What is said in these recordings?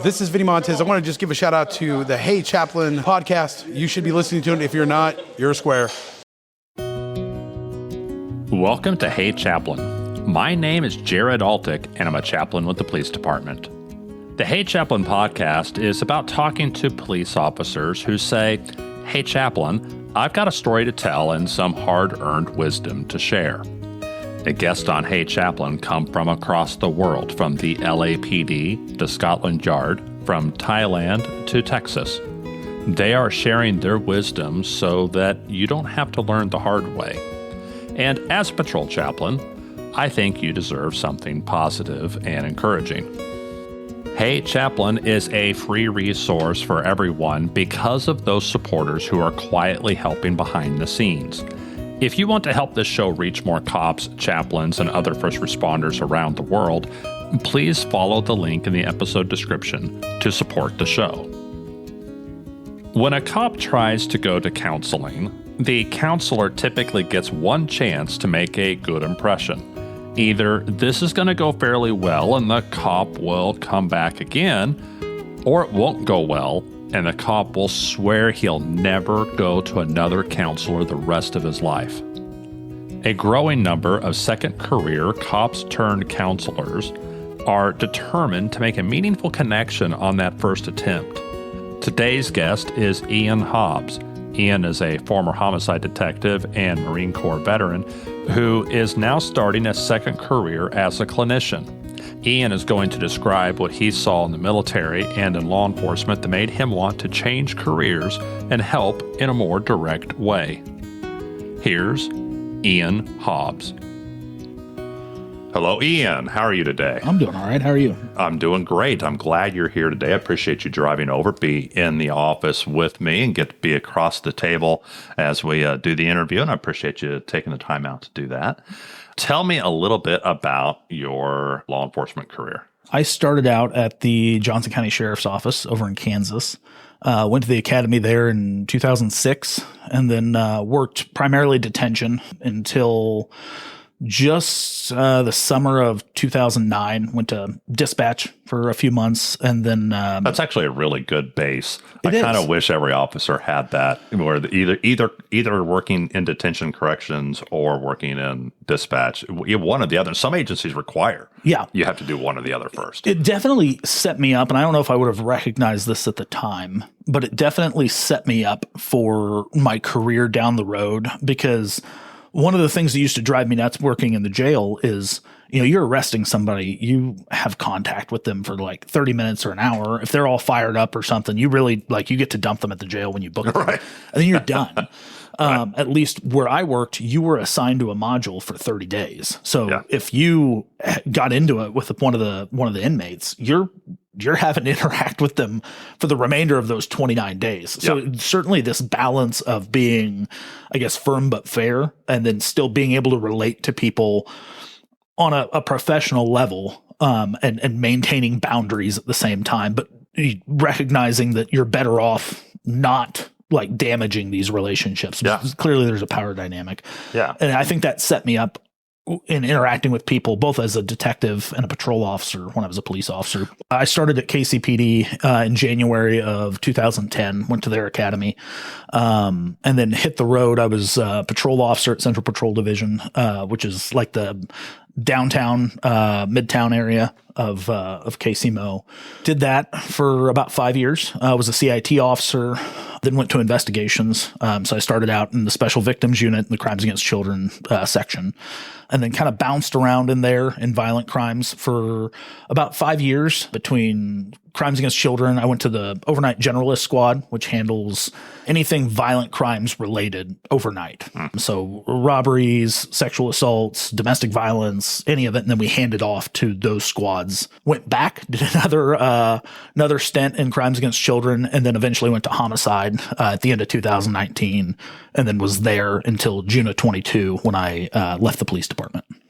This is Vinny Montez. I want to just give a shout out to the Hey Chaplain podcast. You should be listening to it. If you're not, you're a square. Welcome to Hey Chaplain. My name is Jared Altick, and I'm a chaplain with the police department. The Hey Chaplain podcast is about talking to police officers who say, "Hey Chaplain, I've got a story to tell and some hard-earned wisdom to share." The guests on Hey Chaplain come from across the world, from the LAPD to Scotland Yard, from Thailand to Texas. They are sharing their wisdom so that you don't have to learn the hard way. And as a patrol chaplain, I think you deserve something positive and encouraging. Hey Chaplain is a free resource for everyone because of those supporters who are quietly helping behind the scenes. If you want to help this show reach more cops, chaplains, and other first responders around the world, please follow the link in the episode description to support the show. When a cop tries to go to counseling, the counselor typically gets one chance to make a good impression. Either this is going to go fairly well and the cop will come back again, or it won't go well and the cop will swear he'll never go to another counselor the rest of his life. A growing number of second career cops turned counselors are determined to make a meaningful connection on that first attempt. Today's guest is Ian Hobbs. Ian is a former homicide detective and Marine Corps veteran who is now starting a second career as a clinician. Ian is going to describe what he saw in the military and in law enforcement that made him want to change careers and help in a more direct way. Here's Ian Hobbs. Hello, Ian. How are you today? I'm doing all right. How are you? I'm doing great. I'm glad you're here today. I appreciate you driving over, be in the office with me, and get to be across the table as we do the interview. And I appreciate you taking the time out to do that. Tell me a little bit about your law enforcement career. I started out at the Johnson County Sheriff's Office over in Kansas. Went to the academy there in 2006 and then worked primarily detention until just the summer of 2009. Went to dispatch for a few months, and then that's actually a really good base. I kind of wish every officer had that, where either working in detention corrections or working in dispatch. One or the other. Some agencies require you have to do one or the other first. It definitely set me up, and I don't know if I would have recognized this at the time, but it definitely set me up for my career down the road, because one of the things that used to drive me nuts working in the jail is, you're arresting somebody, you have contact with them for like 30 minutes or an hour. If they're all fired up or something, you really you get to dump them at the jail when you book them. Right. And then you're done. Right. At least where I worked, you were assigned to a module for 30 days. So if you got into it with one of the inmates, you're having to interact with them for the remainder of those 29 days. So certainly this balance of being, I guess, firm but fair, and then still being able to relate to people on a professional level, and maintaining boundaries at the same time, but recognizing that you're better off not like damaging these relationships. Yeah. Clearly there's a power dynamic. Yeah. And I think that set me up in interacting with people, both as a detective and a patrol officer when I was a police officer. I started at KCPD in January of 2010, went to their academy, and then hit the road. I was a patrol officer at Central Patrol Division, which is like the downtown, midtown area of KCMO. Did that for about 5 years. I was a CIT officer, then went to investigations. So I started out in the Special Victims Unit in the Crimes Against Children section, and then kind of bounced around in there in violent crimes for about 5 years. Between Crimes Against Children, I went to the Overnight Generalist Squad, which handles anything violent crimes related overnight. So robberies, sexual assaults, domestic violence, any of it. And then we handed off to those squads. Went back, did another stint in Crimes Against Children, and then eventually went to Homicide at the end of 2019, and then was there until June of 22 when I left the police department.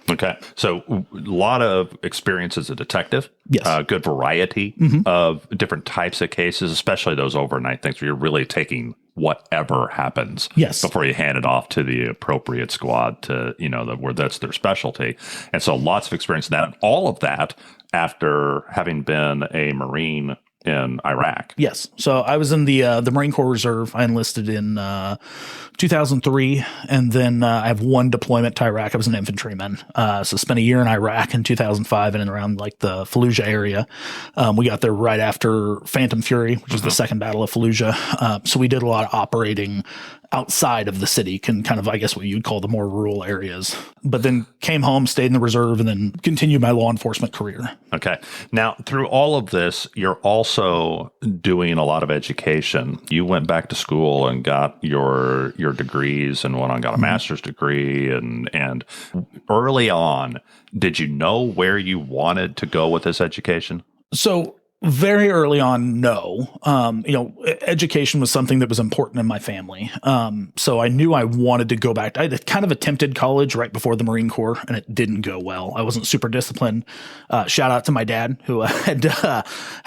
Okay. So a lot of experience as a detective. Yes. Good variety of different types of cases, especially those overnight things where you're really taking whatever happens before you hand it off to the appropriate squad to, where that's their specialty. And so lots of experience in that. And all of that after having been a Marine in Iraq. Yes. So I was in the Marine Corps Reserve. I enlisted in 2003, and then I have one deployment to Iraq. I was an infantryman. So spent a year in Iraq in 2005 and in around like the Fallujah area. We got there right after Phantom Fury, which is the second battle of Fallujah. So we did a lot of operating outside of the city, kind of, I guess, what you'd call the more rural areas. But then came home, stayed in the reserve, and then continued my law enforcement career. Okay. Now, through all of this, you're also doing a lot of education. You went back to school and got your degrees and went on, got a master's degree. And early on, did you know where you wanted to go with this education? So very early on, no. Education was something that was important in my family. So I knew I wanted to go back. I kind of attempted college right before the Marine Corps, and it didn't go well. I wasn't super disciplined. Shout out to my dad, who had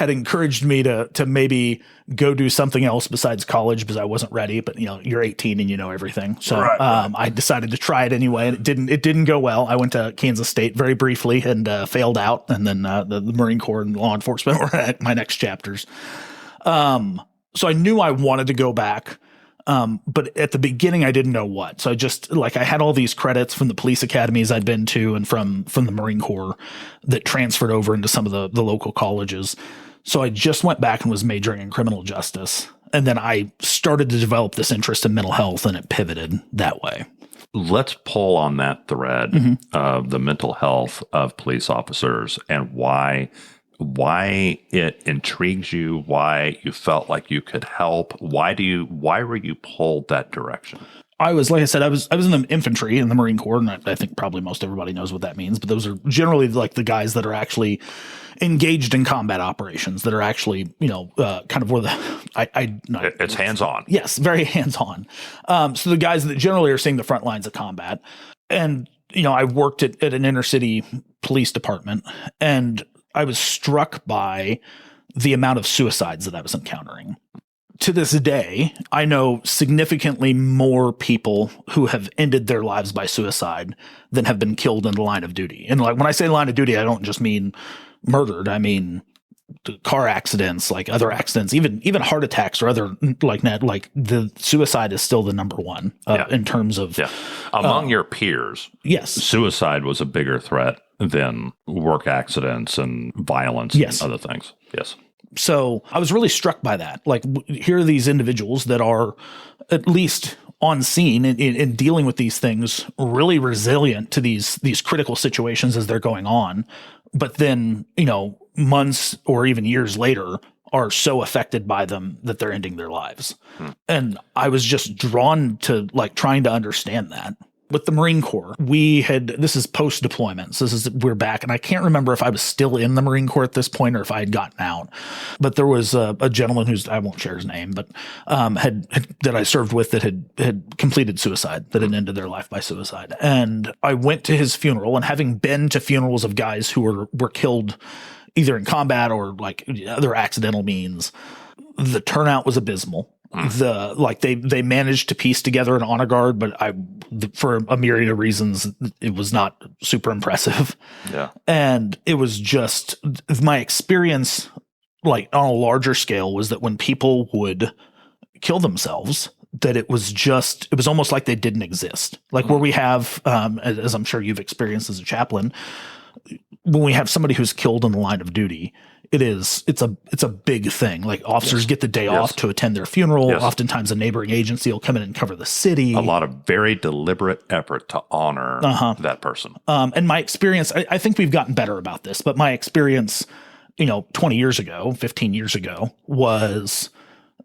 encouraged me to maybe go do something else besides college because I wasn't ready. But you're 18 and you know everything. So I decided to try it anyway, and it didn't go well. I went to Kansas State very briefly and failed out, and then the Marine Corps and law enforcement were at my next chapters. So I knew I wanted to go back. But at the beginning, I didn't know what. So I had all these credits from the police academies I'd been to and from the Marine Corps that transferred over into some of the local colleges. So I just went back and was majoring in criminal justice. And then I started to develop this interest in mental health, and it pivoted that way. Let's pull on that thread of the mental health of police officers and why it intrigues you, why you felt like you could help. Why were you pulled that direction? I was in the infantry in the Marine Corps, and I think probably most everybody knows what that means, but those are generally like the guys that are actually engaged in combat operations, that are actually, kind of where it's hands-on. Yes, very hands-on. So the guys that generally are seeing the front lines of combat. And, I worked at an inner city police department, and I was struck by the amount of suicides that I was encountering. To this day, I know significantly more people who have ended their lives by suicide than have been killed in the line of duty. And like when I say line of duty, I don't just mean murdered. I mean car accidents, like other accidents, even heart attacks or other like that. Like the suicide is still the number one in terms of among your peers. Yes, suicide was a bigger threat than work accidents and violence and other things. Yes. So I was really struck by that. Like, here are these individuals that are at least on scene in dealing with these things, really resilient to these critical situations as they're going on. But then, months or even years later are so affected by them that they're ending their lives. And I was just drawn to like trying to understand that. With the Marine Corps, this is post-deployment. So we're back, and I can't remember if I was still in the Marine Corps at this point or if I had gotten out. But there was a gentleman I won't share his name, but that I served with that had completed suicide, that had ended their life by suicide. And I went to his funeral, and having been to funerals of guys who were killed either in combat or like other accidental means, the turnout was abysmal. They managed to piece together an honor guard, but for a myriad of reasons, it was not super impressive. Yeah. And it was just my experience, like on a larger scale, was that when people would kill themselves, that it was almost like they didn't exist. Like where we have, as I'm sure you've experienced as a chaplain, when we have somebody who's killed in the line of duty, it's a big thing. Like officers get the day off to attend their funeral. Oftentimes a neighboring agency will come in and cover the city. A lot of very deliberate effort to honor that person. And my experience, I think we've gotten better about this, but my experience, 20 years ago, 15 years ago, was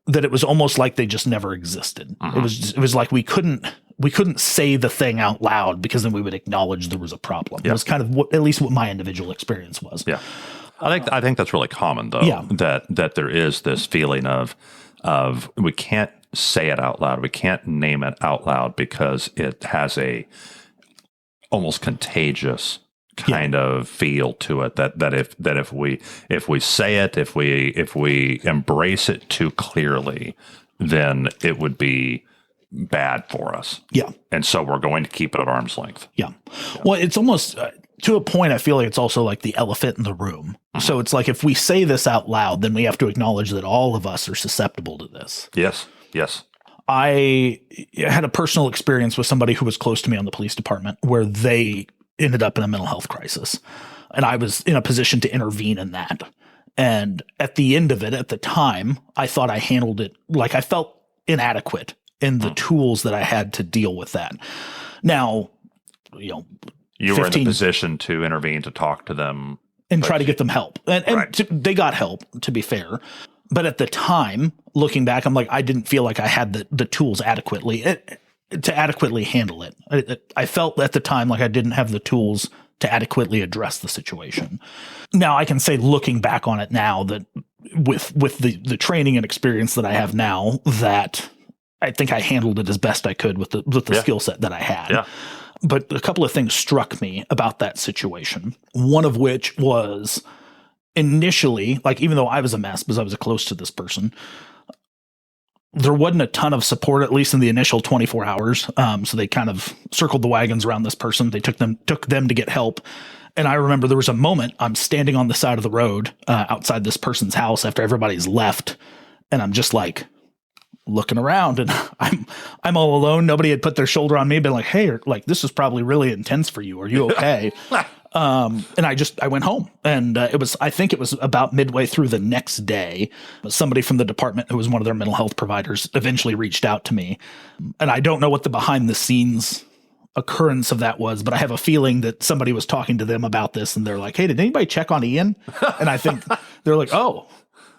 that it was almost like they just never existed. It was like we couldn't say the thing out loud because then we would acknowledge there was a problem. It was kind of at least what my individual experience was. Yeah. I think that's really common though. Yeah. That there is this feeling of we can't say it out loud. We can't name it out loud because it has a almost contagious kind of feel to it. That if we say it, if we embrace it too clearly, then it would be bad for us. Yeah. And so we're going to keep it at arm's length. Yeah. Well, it's almost to a point, I feel like it's also like the elephant in the room. So it's like, if we say this out loud, then we have to acknowledge that all of us are susceptible to this. Yes. I had a personal experience with somebody who was close to me on the police department where they ended up in a mental health crisis. And I was in a position to intervene in that. And at the end of it, at the time, I thought I handled it like I felt inadequate in the tools that I had to deal with that. Now, you were in a position to intervene, to talk to them. And try to get them help. And right. They got help, to be fair. But at the time, looking back, I'm like, I didn't feel like I had the tools adequately to adequately handle it. I felt at the time like I didn't have the tools to adequately address the situation. Now, I can say, looking back on it now, that with the training and experience that I have now, that I think I handled it as best I could with the skill set that I had. Yeah. But a couple of things struck me about that situation. One of which was, initially, like, even though I was a mess because I was close to this person, there wasn't a ton of support, at least in the initial 24 hours. So they kind of circled the wagons around this person. They took them to get help. And I remember there was a moment I'm standing on the side of the road outside this person's house after everybody's left. And I'm just like looking around, and I'm all alone. Nobody had put their shoulder on me, been like, hey, like, this is probably really intense for you. Are you okay? And I went home, and I think it was about midway through the next day, somebody from the department who was one of their mental health providers eventually reached out to me. And I don't know what the behind the scenes occurrence of that was, but I have a feeling that somebody was talking to them about this, and they're like, hey, did anybody check on Ian? And I think they're like, oh,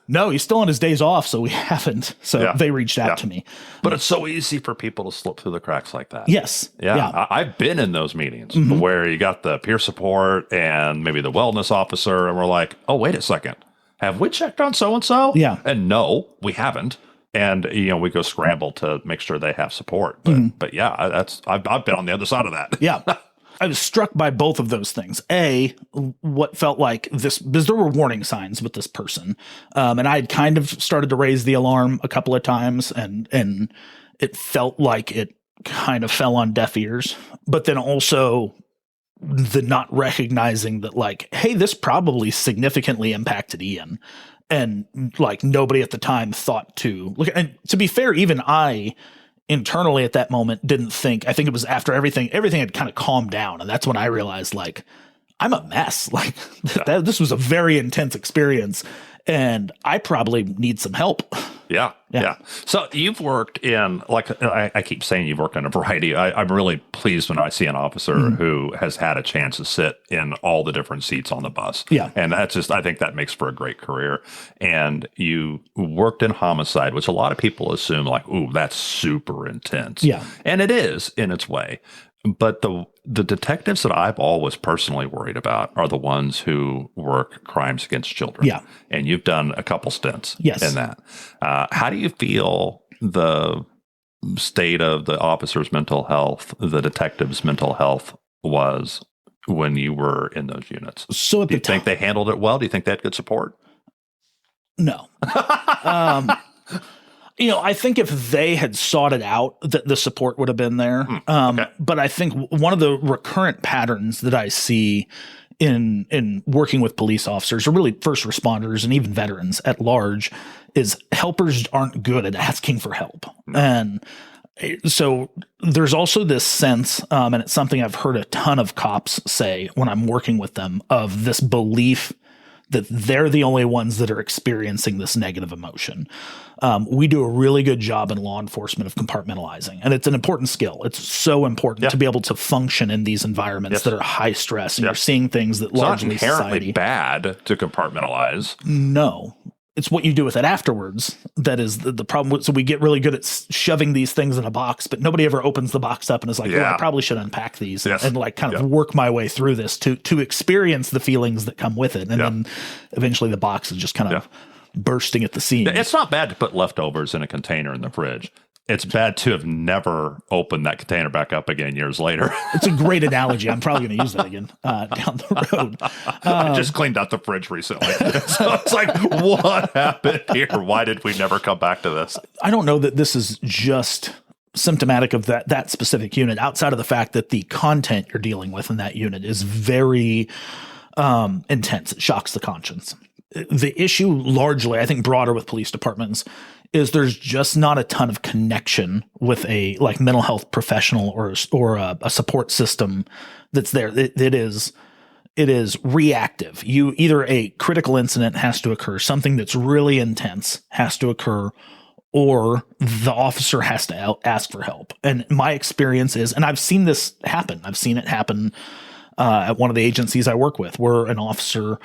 no, he's still on his days off, so we haven't. So they reached out to me. But it's so easy for people to slip through the cracks like that. Yes. Yeah. I've been in those meetings where you got the peer support and maybe the wellness officer, and we're like, oh, wait a second. Have we checked on so-and-so? Yeah. And no, we haven't. And, we go scramble to make sure they have support. But yeah, I've been on the other side of that. Yeah. I was struck by both of those things. What felt like this, because there were warning signs with this person. And I had kind of started to raise the alarm a couple of times, and it felt like it kind of fell on deaf ears. But then also the not recognizing that, like, hey, this probably significantly impacted Ian. And like, nobody at the time thought to look. And to be fair, even I internally at that moment didn't think. I think it was after everything had kind of calmed down, and that's when I realized, like, I'm a mess. Like, this was a very intense experience, and I probably need some help. Yeah. So you've worked in, like, I keep saying you've worked in a variety. I'm really pleased when I see an officer who has had a chance to sit in all the different seats on the bus. Yeah. And that's just, I think that makes for a great career. And you worked in homicide, which a lot of people assume, like, ooh, that's super intense. Yeah. And it is in its way. But the detectives that I've always personally worried about are the ones who work crimes against children. Yeah. And you've done a couple stints Yes. in that. How do you feel the state of the officer's mental health, the detective's mental health was when you were in those units? So do you think they handled it well? Do you think they had good support? No. I think if they had sought it out, that the support would have been there. Okay. But I think one of the recurrent patterns that I see in working with police officers, or really first responders and even veterans at large, is helpers aren't good at asking for help. And so there's also this sense, and it's something I've heard a ton of cops say when I'm working with them, of this belief that they're the only ones that are experiencing this negative emotion. We do a really good job in law enforcement of compartmentalizing, and it's an important skill. It's so important to be able to function in these environments that are high stress, and you're seeing things that largely it's not inherently society. Bad to compartmentalize. No. It's what you do with it afterwards that is the problem. So we get really good at shoving these things in a box, but nobody ever opens the box up and is like, I probably should unpack these and like kind of work my way through this to experience the feelings that come with it. And then eventually the box is just kind of bursting at the seams. It's not bad to put leftovers in a container in the fridge. It's bad to have never opened that container back up again years later. It's a great analogy. I'm probably going to use that again down the road. I just cleaned out the fridge recently. So it's like, what happened here? Why did we never come back to this? I don't know that this is just symptomatic of that specific unit, outside of the fact that the content you're dealing with in that unit is very intense. It shocks the conscience. The issue largely, I think broader with police departments, is there's just not a ton of connection with a like mental health professional or a support system that's there. It is reactive. Either a critical incident has to occur, something that's really intense has to occur, or the officer has to ask for help. And my experience is, and I've seen this happen. I've seen it happen at one of the agencies I work with, where an officer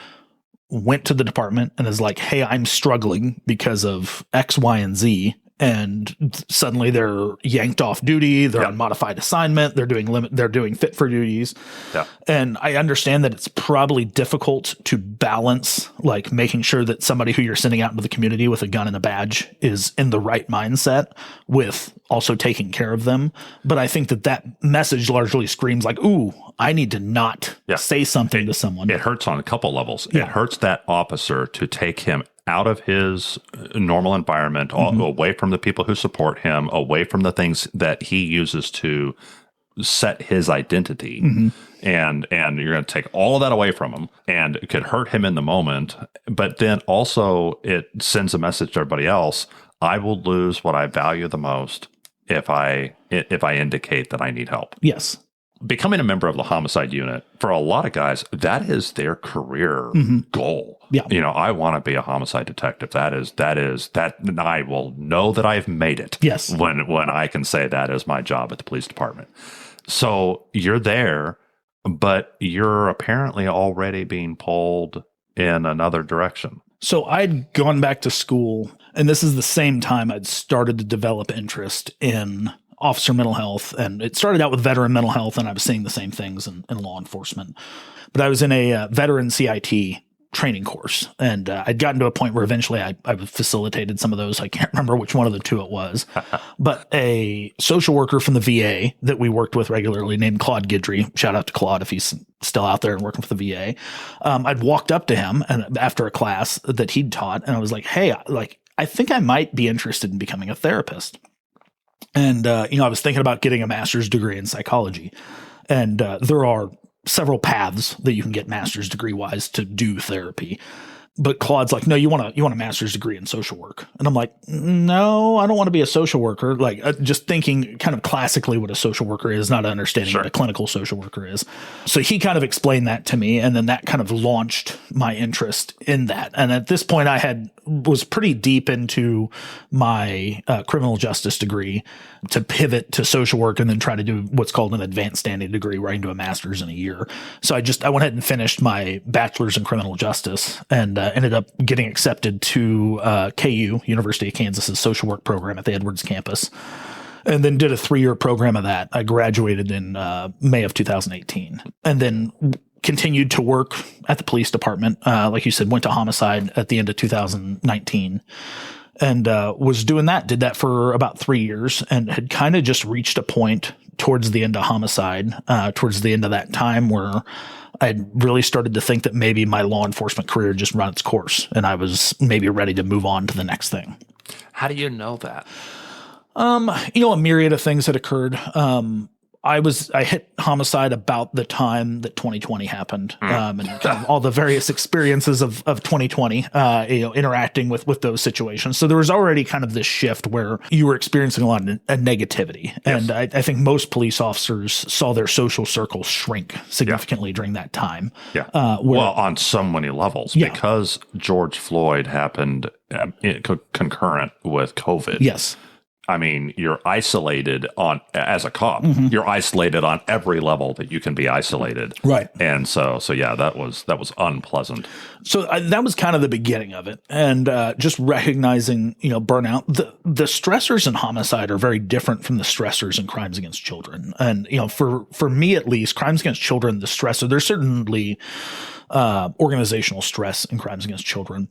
went to the department and is like, hey, I'm struggling because of X, Y, and Z. And suddenly they're yanked off duty. They're on modified assignment. They're doing fit for duties. Yeah. And I understand that it's probably difficult to balance, like making sure that somebody who you're sending out into the community with a gun and a badge is in the right mindset with also taking care of them. But I think that message largely screams like, ooh, I need to not say something to someone. It hurts on a couple levels. Yeah. It hurts that officer to take him out of his normal environment, away from the people who support him, away from the things that he uses to set his identity. And you're going to take all of that away from him, and it could hurt him in the moment. But then also it sends a message to everybody else. I will lose what I value the most if I indicate that I need help. Yes. Becoming a member of the homicide unit, for a lot of guys, that is their career goal. Yeah. You know, I want to be a homicide detective. That I will know that I've made it. Yes. When I can say that is my job at the police department. So you're there, but you're apparently already being pulled in another direction. So I'd gone back to school, and this is the same time I'd started to develop interest in officer mental health. And it started out with veteran mental health, and I was seeing the same things in law enforcement. But I was in a veteran CIT training course, and I'd gotten to a point where eventually I facilitated some of those. I can't remember which one of the two it was, but a social worker from the VA that we worked with regularly named Claude Guidry, shout out to Claude if he's still out there and working for the VA. I'd walked up to him and after a class that he'd taught, and I was like, hey, I think I might be interested in becoming a therapist. And, I was thinking about getting a master's degree in psychology, and there are several paths that you can get master's degree wise to do therapy. But Claude's like, no, you want a master's degree in social work. And I'm like, no, I don't want to be a social worker. Like just thinking kind of classically what a social worker is, not understanding what a clinical social worker is. So he kind of explained that to me. And then that kind of launched my interest in that. And at this point was pretty deep into my criminal justice degree to pivot to social work and then try to do what's called an advanced standing degree where I can do a master's in a year. So I went ahead and finished my bachelor's in criminal justice and ended up getting accepted to KU, University of Kansas's social work program at the Edwards campus, and then did a 3-year program of that. I graduated in May of 2018 and then continued to work at the police department. Like you said, went to homicide at the end of 2019 and was doing that, did that for about 3 years and had kind of just reached a point towards the end of homicide, towards the end of that time where I really started to think that maybe my law enforcement career just run its course and I was maybe ready to move on to the next thing. How do you know that? A myriad of things had occurred. I hit homicide about the time that 2020 happened, and kind of all the various experiences of 2020, interacting with those situations. So there was already kind of this shift where you were experiencing a lot of negativity. Yes. And I think most police officers saw their social circles shrink significantly during that time. Yeah. On so many levels, because George Floyd happened concurrent with COVID. Yes. I mean, you're isolated as a cop. You're isolated on every level that you can be isolated. Right. And so that was unpleasant. So that was kind of the beginning of it. And just recognizing, burnout, the stressors in homicide are very different from the stressors in crimes against children. And, for me, at least, crimes against children, the stressor, there's certainly organizational stress in crimes against children.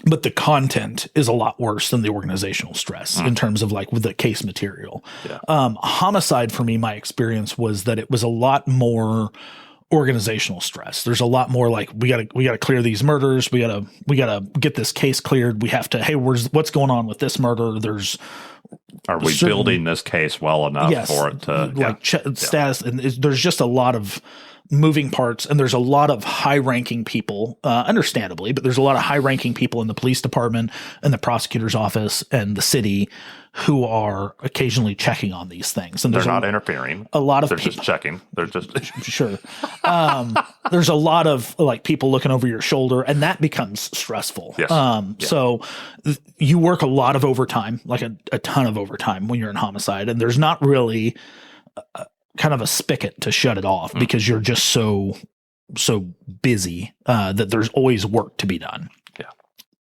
But the content is a lot worse than the organizational stress in terms of like with the case material. Yeah. Homicide for me, my experience was that it was a lot more organizational stress. There's a lot more like we gotta clear these murders. We gotta get this case cleared. We have to, hey, what's going on with this murder? There's Are we building this case well enough for it to status? And there's just a lot of moving parts, and there's a lot of high-ranking people, understandably, but there's a lot of high-ranking people in the police department and the prosecutor's office and the city who are occasionally checking on these things. And they're not interfering. A lot of they're just checking. They're just sure. There's a lot of like people looking over your shoulder, and that becomes stressful. Yes. So you work a lot of overtime, like a ton of overtime when you're in homicide, and there's not really kind of a spigot to shut it off because you're just so busy that there's always work to be done. Yeah.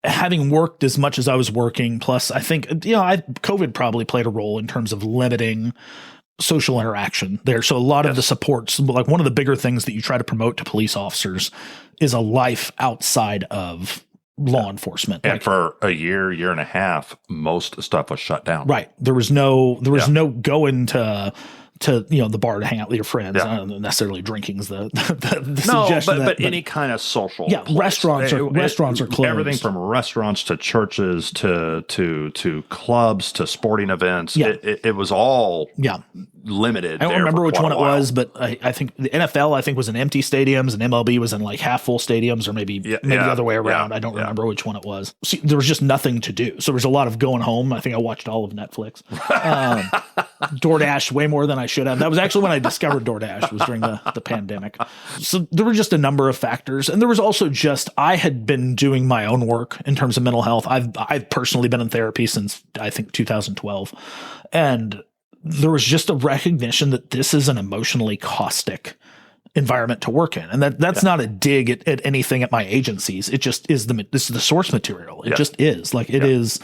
Having worked as much as I was working, plus I think, COVID probably played a role in terms of limiting social interaction there. So a lot of the supports, like one of the bigger things that you try to promote to police officers is a life outside of law enforcement. And for a year and a half, most stuff was shut down. Right. There was no going to the bar to hang out with your friends. Yeah. I don't know, necessarily drinking's the no, suggestion. But any kind of social place. Restaurants are closed. Everything from restaurants to churches to clubs to sporting events. Yeah. It was all limited. I don't remember which one it was, but I think the NFL was in empty stadiums and MLB was in like half full stadiums, or maybe the other way around. I don't remember which one it was. See, there was just nothing to do. So there was a lot of going home. I think I watched all of Netflix. DoorDash way more than I should have. That was actually when I discovered DoorDash, was during the pandemic. So there were just a number of factors. And there was also just, I had been doing my own work in terms of mental health. I've personally been in therapy since I think 2012. And there was just a recognition that this is an emotionally caustic environment to work in. And that's not a dig at anything at my agencies. It just is this is the source material. It just is. Like it is.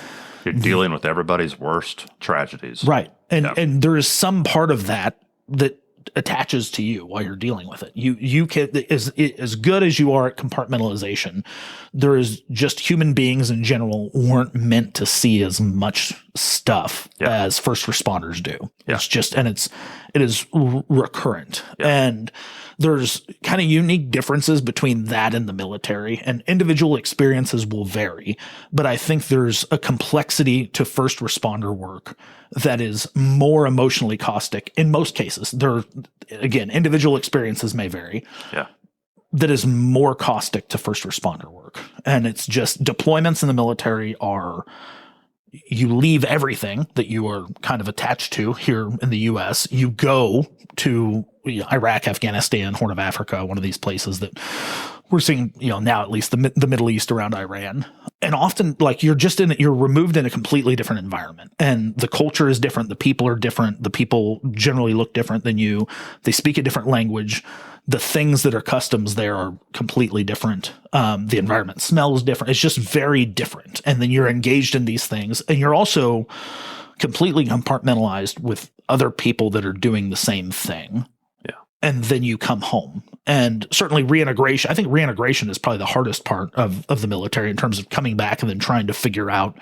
You're dealing with everybody's worst tragedies. Right. And there is some part of that attaches to you while you're dealing with it. You can, as good as you are at compartmentalization, there is just human beings in general weren't meant to see as much stuff as first responders do. Yeah. It's just, and it is recurrent. Yeah. And there's kind of unique differences between that and the military, and individual experiences will vary. But I think there's a complexity to first responder work that is more emotionally caustic in most cases. Again, individual experiences may vary. Yeah. That is more caustic to first responder work. And it's just deployments in the military are, you leave everything that you are kind of attached to here in the U.S. You go to Iraq, Afghanistan, Horn of Africa, one of these places that we're seeing, now at least the Middle East around Iran. And often like you're removed in a completely different environment, and the culture is different. The people are different. The people generally look different than you. They speak a different language. The things that are customs there are completely different. The environment smells different. It's just very different. And then you're engaged in these things, and you're also completely compartmentalized with other people that are doing the same thing. Yeah. And then you come home. And certainly reintegration, I think reintegration is probably the hardest part of the military in terms of coming back and then trying to figure out,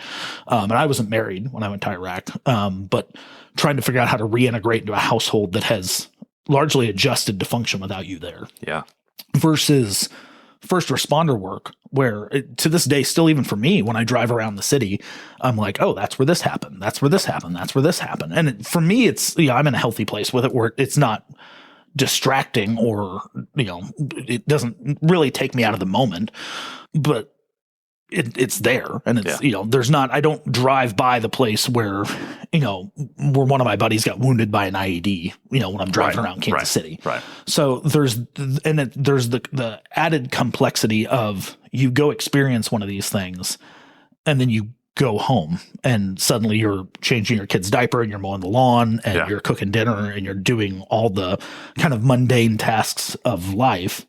and I wasn't married when I went to Iraq, but trying to figure out how to reintegrate into a household that has largely adjusted to function without you there. Yeah. Versus first responder work, where to this day, still even for me, when I drive around the city, I'm like, oh, that's where this happened. That's where this happened. That's where this happened. And for me, it's, I'm in a healthy place with it where it's not distracting or, it doesn't really take me out of the moment, but it's there. And it's, there's not, I don't drive by the place where, where one of my buddies got wounded by an IED, when I'm driving around Kansas City. Right. So there's the added complexity of you go experience one of these things and then you go home and suddenly you're changing your kid's diaper and you're mowing the lawn and you're cooking dinner and you're doing all the kind of mundane tasks of life.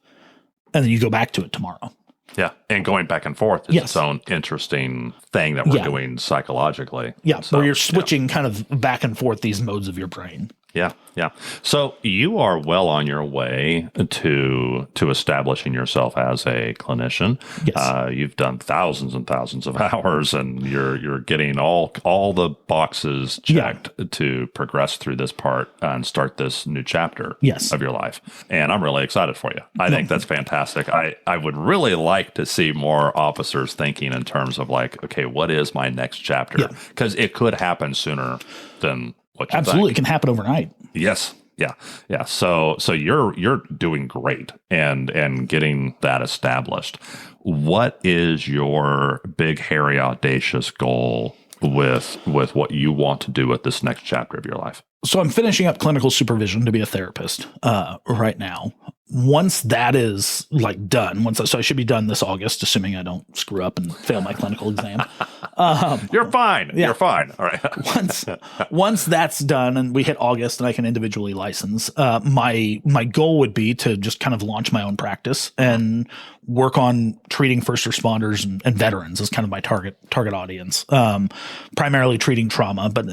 And then you go back to it tomorrow. Yeah. And going back and forth is its own interesting thing that we're doing psychologically. Yeah. So, where you're switching kind of back and forth these modes of your brain. Yeah, yeah. So you are well on your way to establishing yourself as a clinician. Yes. You've done thousands and thousands of hours, and you're getting all the boxes checked to progress through this part and start this new chapter of your life. And I'm really excited for you. I think that's fantastic. I would really like to see more officers thinking in terms of like, okay, what is my next chapter? Because it could happen sooner than what you Absolutely. think. It can happen overnight. Yes. Yeah. Yeah. So you're doing great and getting that established. What is your big, hairy, audacious goal with what you want to do with this next chapter of your life? So I'm finishing up clinical supervision to be a therapist right now. Once that is like done, so I should be done this August, assuming I don't screw up and fail my clinical exam. You're fine. Yeah. You're fine. All right. once that's done and we hit August and I can individually license, my goal would be to just kind of launch my own practice and work on treating first responders and veterans as kind of my target audience. Primarily treating trauma, but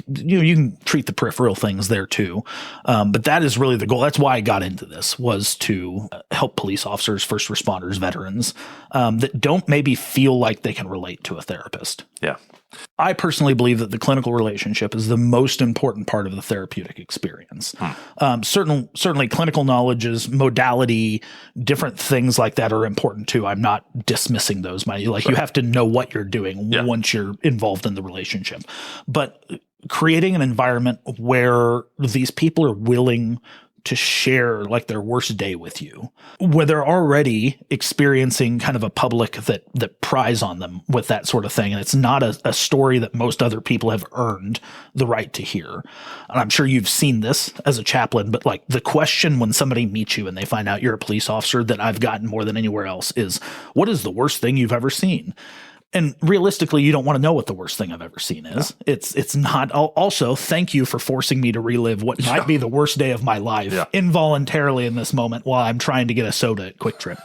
you can treat the peripheral things there too. But that is really the goal. That's why I got into this, was to help police officers, first responders, veterans that don't maybe feel like they can relate to a therapist. Yeah. I personally believe that the clinical relationship is the most important part of the therapeutic experience. Certainly clinical knowledges, modality, different things like that are important too. I'm not dismissing those. You have to know what you're doing once you're involved in the relationship. But creating an environment where these people are willing to share like their worst day with you, where they're already experiencing kind of a public that pries on them with that sort of thing. And it's not a story that most other people have earned the right to hear. And I'm sure you've seen this as a chaplain, but like the question when somebody meets you and they find out you're a police officer that I've gotten more than anywhere else is, what is the worst thing you've ever seen? And realistically, you don't want to know what the worst thing I've ever seen is. No. It's not. Also, thank you for forcing me to relive what might be the worst day of my life involuntarily in this moment while I'm trying to get a soda at Quick Trip.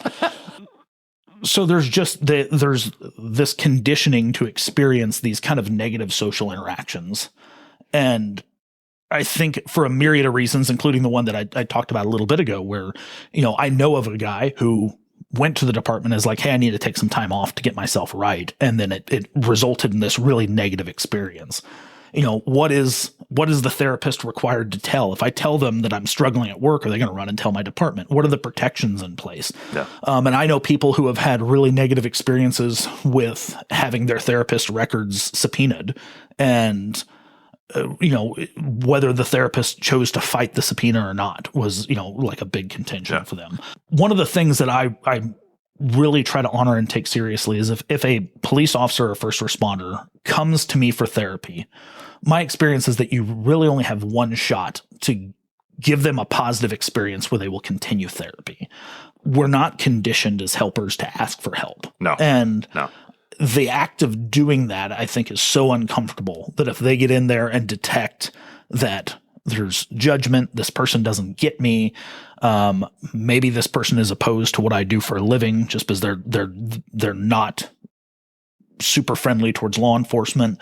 So there's this conditioning to experience these kind of negative social interactions. And I think for a myriad of reasons, including the one that I talked about a little bit ago, where, I know of a guy who went to the department as like, hey, I need to take some time off to get myself right. And then it resulted in this really negative experience. What is the therapist required to tell? If I tell them that I'm struggling at work, are they going to run and tell my department? What are the protections in place? Yeah. And I know people who have had really negative experiences with having their therapist records subpoenaed, and whether the therapist chose to fight the subpoena or not was, like a big contention for them. One of the things that I really try to honor and take seriously is if a police officer or first responder comes to me for therapy, my experience is that you really only have one shot to give them a positive experience where they will continue therapy. We're not conditioned as helpers to ask for help. No. The act of doing that, I think, is so uncomfortable that if they get in there and detect that there's judgment, this person doesn't get me, maybe this person is opposed to what I do for a living just because they're not super friendly towards law enforcement,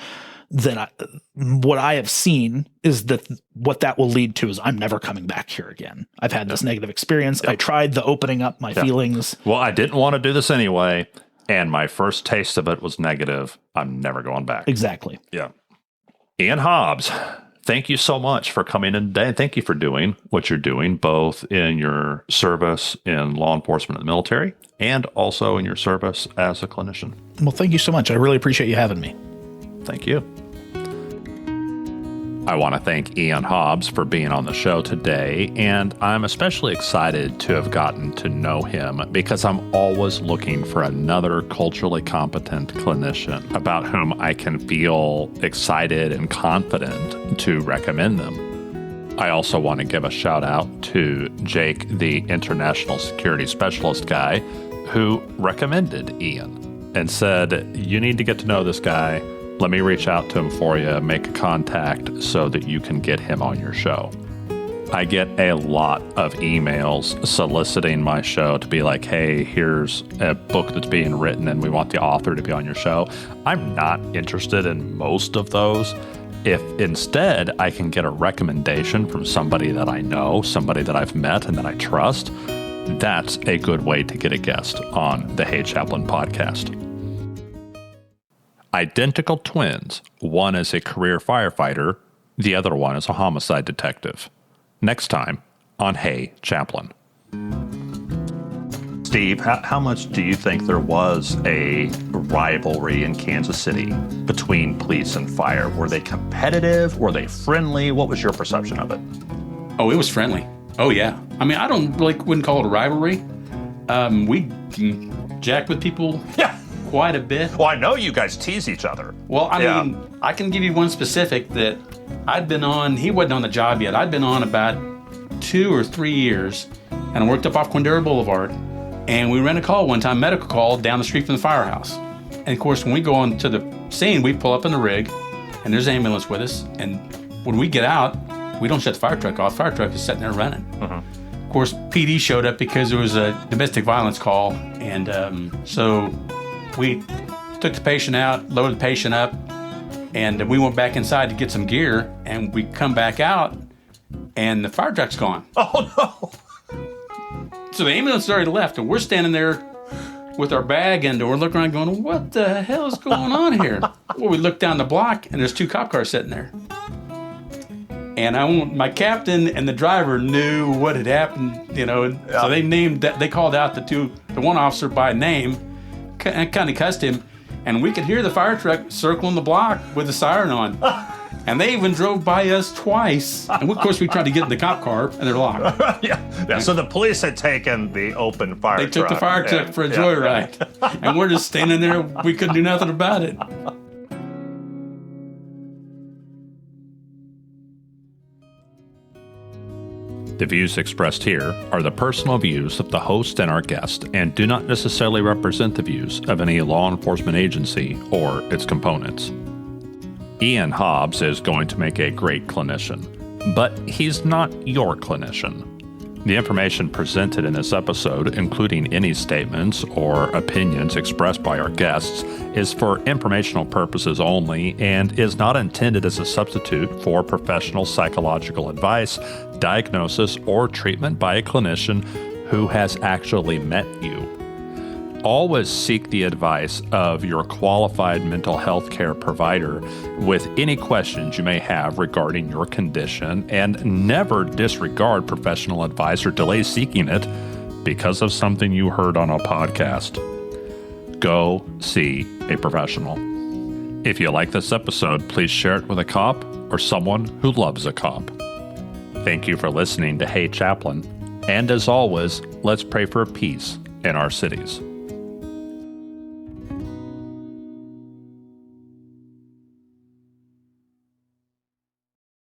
then what I have seen is that what that will lead to is I'm never coming back here again. I've had this negative experience. I tried the opening up my feelings. Well, I didn't want to do this anyway, and my first taste of it was negative. I'm never going back. Exactly. Yeah. Ian Hobbs, thank you so much for coming in today. Thank you for doing what you're doing, both in your service in law enforcement and the military, and also in your service as a clinician. Well, thank you so much. I really appreciate you having me. Thank you. I want to thank Ian Hobbs for being on the show today, and I'm especially excited to have gotten to know him because I'm always looking for another culturally competent clinician about whom I can feel excited and confident to recommend them. I also want to give a shout out to Jake, the international security specialist guy, who recommended Ian and said, you need to get to know this guy. Let me reach out to him for you, make a contact so that you can get him on your show. I get a lot of emails soliciting my show to be like, hey, here's a book that's being written and we want the author to be on your show. I'm not interested in most of those If instead I can get a recommendation from somebody that I know, somebody that I've met and that I trust, that's a good way to get a guest on the Hey Chaplain podcast. Identical twins. One is a career firefighter, the other one is a homicide detective. Next time on Hey Chaplain. Steve, how much do you think there was a rivalry in Kansas City between police and fire? Were they competitive? Were they friendly? What was your perception of it? Oh, it was friendly. Oh, yeah. I mean, I wouldn't call it a rivalry. We jacked with people quite a bit. Well, I know you guys tease each other. Well, I mean, I can give you one specific that I'd been on. He wasn't on the job yet. I'd been on about 2 or 3 years, and I worked up off Quindera Boulevard. And we ran a call one time, medical call, down the street from the firehouse. And of course, when we go on to the scene, we pull up in the rig, and there's an ambulance with us. And when we get out, we don't shut the fire truck off. The fire truck is sitting there running. Of course, PD showed up because there was a domestic violence call. And so we took the patient out, loaded the patient up, and we went back inside to get some gear. And we come back out, and the fire truck's gone. Oh, no. So the ambulance has already left, and we're standing there with our bag, and we're looking around going, what the hell is going on here? Well, we look down the block, and there's 2 cop cars sitting there. And my captain and the driver knew what had happened, So they called out the one officer by name, and kind of cussed him, and we could hear the fire truck circling the block with the siren on. And they even drove by us twice. And of course, we tried to get in the cop car, and they're locked. Yeah. So the police had taken the open fire truck. They took the fire truck for a joyride. And we're just standing there. We couldn't do nothing about it. The views expressed here are the personal views of the host and our guest and do not necessarily represent the views of any law enforcement agency or its components. Ian Hobbs is going to make a great clinician, but he's not your clinician. The information presented in this episode, including any statements or opinions expressed by our guests, is for informational purposes only and is not intended as a substitute for professional psychological advice, diagnosis, or treatment by a clinician who has actually met you. Always seek the advice of your qualified mental health care provider with any questions you may have regarding your condition, and never disregard professional advice or delay seeking it because of something you heard on a podcast. Go see a professional. If you like this episode, please share it with a cop or someone who loves a cop. Thank you for listening to Hey Chaplain, and as always, let's pray for peace in our cities.